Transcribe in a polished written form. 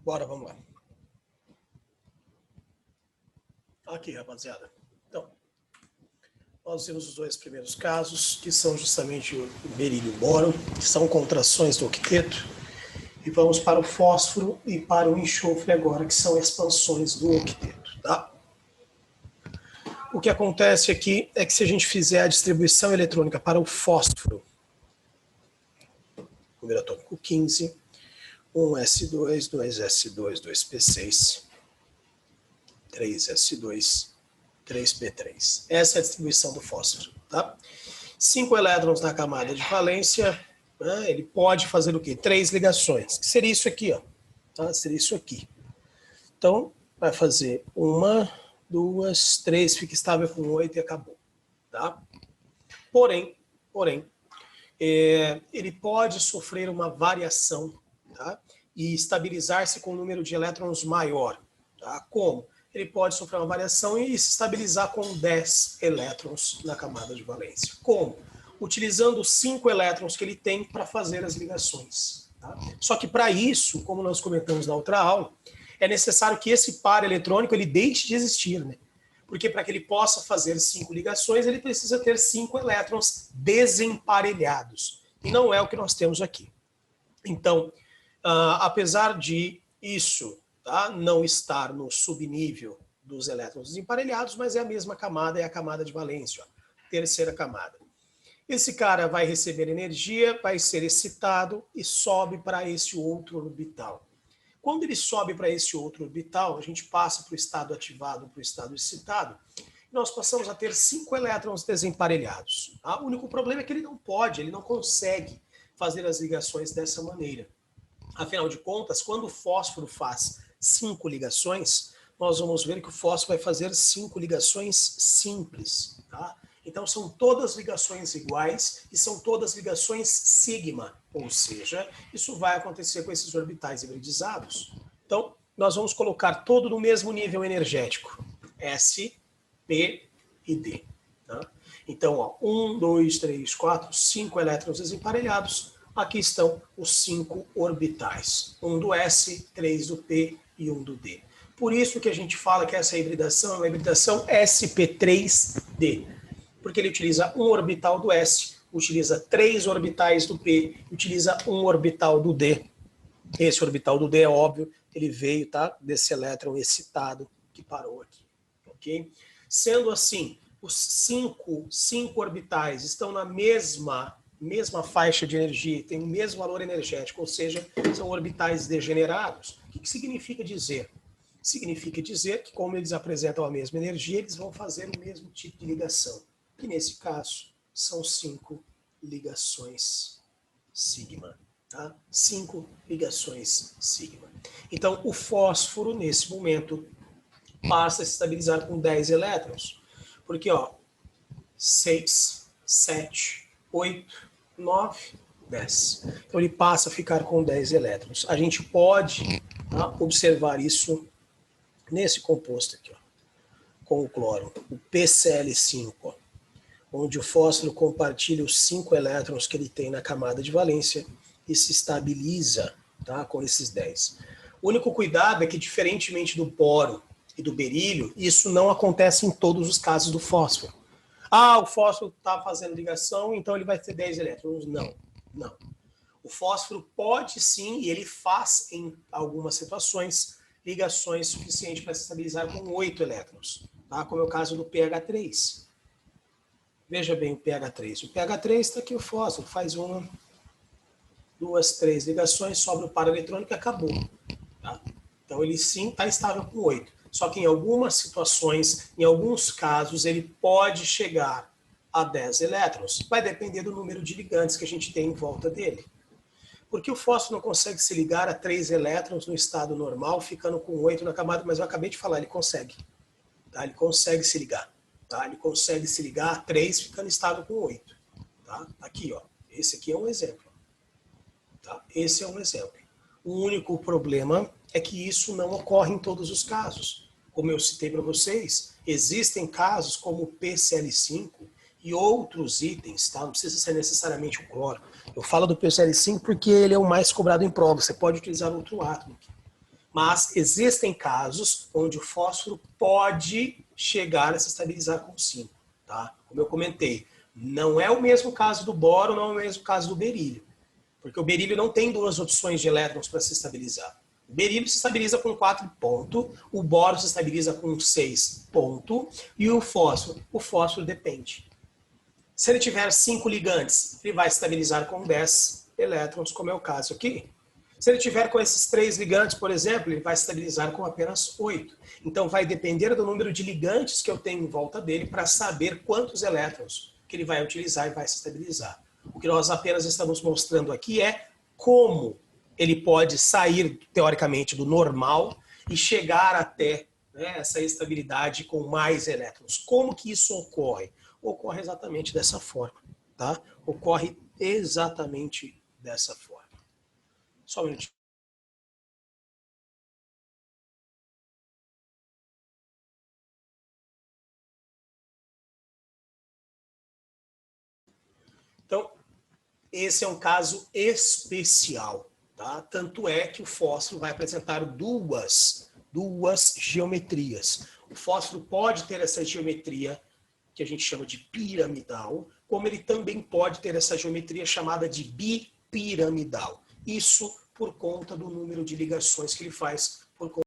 Bora, vamos lá. Aqui, rapaziada. Então, nós vimos os dois primeiros casos, que são justamente o berílio e o boro, que são contrações do octeto. E vamos para o fósforo e para o enxofre agora, que são expansões do octeto, tá? O que acontece aqui é que se a gente fizer a distribuição eletrônica para o fósforo, número atômico 15, 1s2, 2s2, 2p6, 3s2, 3p3. Essa é a distribuição do fósforo, tá? 5 elétrons na camada de valência, né? Ele pode fazer o quê? 3 ligações, que seria isso aqui, ó. Tá? Seria isso aqui. Então, vai fazer 1, 2, 3, fica estável com 8 e acabou, tá? Porém, ele pode sofrer uma variação, tá? E estabilizar-se com um número de elétrons maior, tá? Como? Ele pode sofrer uma variação e se estabilizar com 10 elétrons na camada de valência. Como? Utilizando os 5 elétrons que ele tem para fazer as ligações. Tá? Só que para isso, como nós comentamos na outra aula, é necessário que esse par eletrônico ele deixe de existir, né? Porque para que ele possa fazer 5 ligações, ele precisa ter 5 elétrons desemparelhados. E não é o que nós temos aqui. Então, apesar de isso, tá, não estar no subnível dos elétrons desemparelhados, mas é a mesma camada, é a camada de valência, ó, terceira camada. Esse cara vai receber energia, vai ser excitado e sobe para esse outro orbital. Quando ele sobe para esse outro orbital, a gente passa para o estado ativado, para o estado excitado, e nós passamos a ter 5 elétrons desemparelhados. Tá? O único problema é que ele não pode, ele não consegue fazer as ligações dessa maneira. Afinal de contas, quando o fósforo faz 5 ligações, nós vamos ver que o fósforo vai fazer 5 ligações simples. Tá? Então são todas ligações iguais e são todas ligações sigma, ou seja, isso vai acontecer com esses orbitais hibridizados. Então, nós vamos colocar todo no mesmo nível energético, S, P e D. Tá? Então, ó, 1, 2, 3, 4, 5 elétrons desemparelhados. Aqui estão os 5 orbitais. 1 do S, 3 do P e 1 do D. Por isso que a gente fala que essa hibridação é uma hibridação sp3d. Porque ele utiliza um orbital do S, utiliza 3 orbitais do P, utiliza um orbital do D. Esse orbital do D é óbvio, ele veio, tá, desse elétron excitado que parou aqui. Ok? Sendo assim, os 5 orbitais estão na mesma faixa de energia, tem o mesmo valor energético, ou seja, são orbitais degenerados. O que significa dizer? Significa dizer que, como eles apresentam a mesma energia, eles vão fazer o mesmo tipo de ligação, que nesse caso são 5 ligações sigma. Tá? 5 ligações sigma. Então, o fósforo, nesse momento, passa a se estabilizar com 10 elétrons. Porque, ó, 6, 7, 8, 9, 10. Então, ele passa a ficar com 10 elétrons. A gente pode, tá, observar isso nesse composto aqui, ó, com o cloro, o PCl5, ó, onde o fósforo compartilha os 5 elétrons que ele tem na camada de valência e se estabiliza, tá, com esses 10. O único cuidado é que, diferentemente do boro e do berílio, isso não acontece em todos os casos do fósforo. Ah, o fósforo está fazendo ligação, então ele vai ter 10 elétrons. Não, não. O fósforo pode sim, e ele faz em algumas situações, ligações suficientes para se estabilizar com 8 elétrons, tá? Como é o caso do pH3. Veja bem o pH3. O pH3 está aqui o fósforo, faz 1, 2, 3 ligações, sobra o par eletrônico e acabou. Tá? Então ele sim está estável com 8. Só que em algumas situações, em alguns casos, ele pode chegar a 10 elétrons. Vai depender do número de ligantes que a gente tem em volta dele. Porque o fósforo não consegue se ligar a 3 elétrons no estado normal, ficando com 8 na camada, mas eu acabei de falar, ele consegue. Tá? Ele consegue se ligar. Tá? Ele consegue se ligar a 3, ficando estável com 8. Tá? Aqui, ó. Esse aqui é um exemplo. Tá? Esse é um exemplo. O único problema é que isso não ocorre em todos os casos. Como eu citei para vocês, existem casos como o PCl5 e outros itens, tá? Não precisa ser necessariamente o cloro. Eu falo do PCl5 porque ele é o mais cobrado em prova. Você pode utilizar outro átomo aqui. Mas existem casos onde o fósforo pode chegar a se estabilizar com 5. Tá? Como eu comentei, não é o mesmo caso do boro, não é o mesmo caso do berílio. Porque o berílio não tem duas opções de elétrons para se estabilizar. O berílio se estabiliza com 4 ponto, o boro se estabiliza com 6 ponto, e o fósforo depende. Se ele tiver 5 ligantes, ele vai se estabilizar com 10 elétrons, como é o caso aqui. Se ele tiver com esses 3 ligantes, por exemplo, ele vai se estabilizar com apenas 8. Então vai depender do número de ligantes que eu tenho em volta dele para saber quantos elétrons que ele vai utilizar e vai se estabilizar. O que nós apenas estamos mostrando aqui é como ele pode sair, teoricamente, do normal e chegar até, né, essa estabilidade com mais elétrons. Como que isso ocorre? Ocorre exatamente dessa forma. Tá? Ocorre exatamente dessa forma. Só um minutinho. Então, esse é um caso especial. Tá? Tanto é que o fósforo vai apresentar duas geometrias. O fósforo pode ter essa geometria que a gente chama de piramidal, como ele também pode ter essa geometria chamada de bipiramidal. Isso por conta do número de ligações que ele faz por conta